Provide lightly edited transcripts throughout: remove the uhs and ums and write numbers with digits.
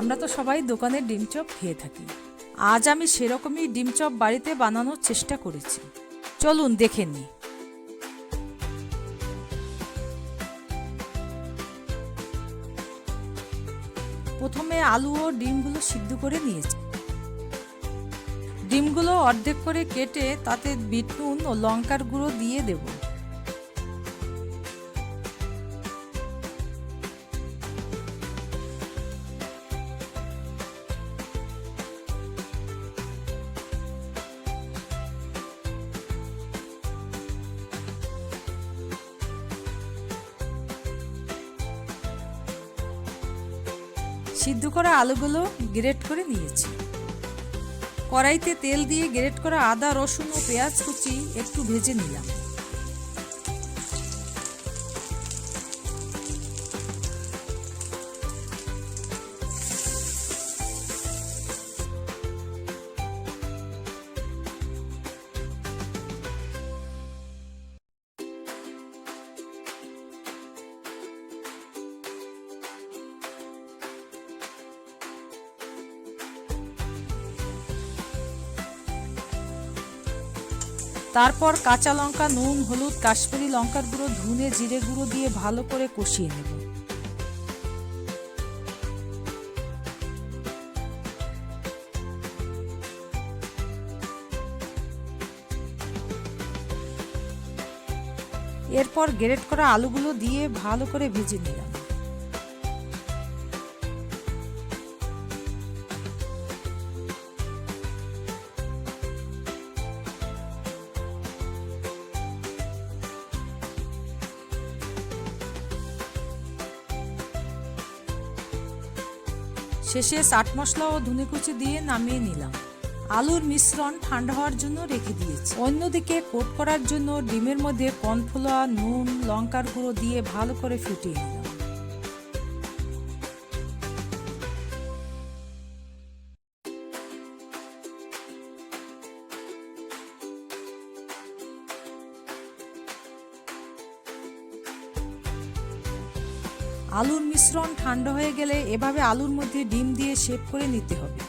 আমরা তো সবাই দোকানের ডিম চপ খেয়ে থাকি। আজ আমি সেরকমই ডিম চপ বাড়িতে বানানোর চেষ্টা করেছি। চলুন দেখে নিই। প্রথমে আলু ও ডিমগুলো সিদ্ধ করে নিয়েছি। ডিমগুলো অর্ধেক করে কেটে তাতে বিট নুন ও লঙ্কার গুঁড়ো দিয়ে দেব। সিদ্ধ করা আলুগুলো গ্রেট করে নিয়েছি। কড়াইতে তেল দিয়ে গ্রেট করা আদা, রসুন ও পেঁয়াজ কুচি একটু ভেজে নিলাম। তারপর কাঁচা লঙ্কা, নুন, হলুদ, কাশ্মীরি লঙ্কার গুঁড়ো, ধনে জিরে গুঁড়ো দিয়ে ভালো করে কষিয়ে নেব। এরপর গ্রেট করা আলুগুলো দিয়ে ভালো করে ভেজে নিলাম। শেষে চাট মশলা ও ধনে কুচি দিয়ে নামিয়ে নিলাম। আলুর মিশ্রণ ঠান্ডা হওয়ার জন্য রেখে দিয়েছি। অন্যদিকে কোট করার জন্য ডিমের মধ্যে কর্নফ্লাওয়ার, নুন, লঙ্কার গুঁড়ো দিয়ে ভালো করে ফুটিয়ে নিলাম। আলুর মিশ্রণ ঠান্ডা হয়ে গেলে এভাবে আলুর মধ্যে ডিম দিয়ে শেপ করে নিতে হবে।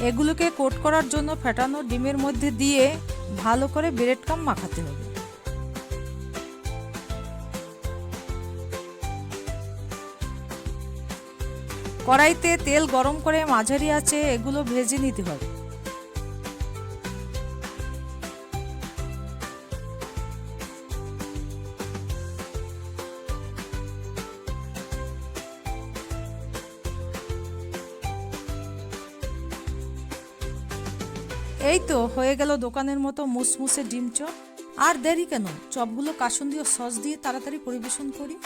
এগুলোকে কোট করার জন্য ফেটানো ডিমের মধ্যে দিয়ে ভালো করে ব্রেড ক্রাম্ব মাখাতে হবে। কড়াইতে তেল গরম করে মাঝারি আঁচে এগুলো ভেজে নিতে হবে। এই তো হয়ে গেল দোকানের মতো মুসমুসে ডিম চপ। আর দেরি কেন, চপগুলো কাসুন্দি ও সস দিয়ে তাড়াতাড়ি পরিবেশন করি।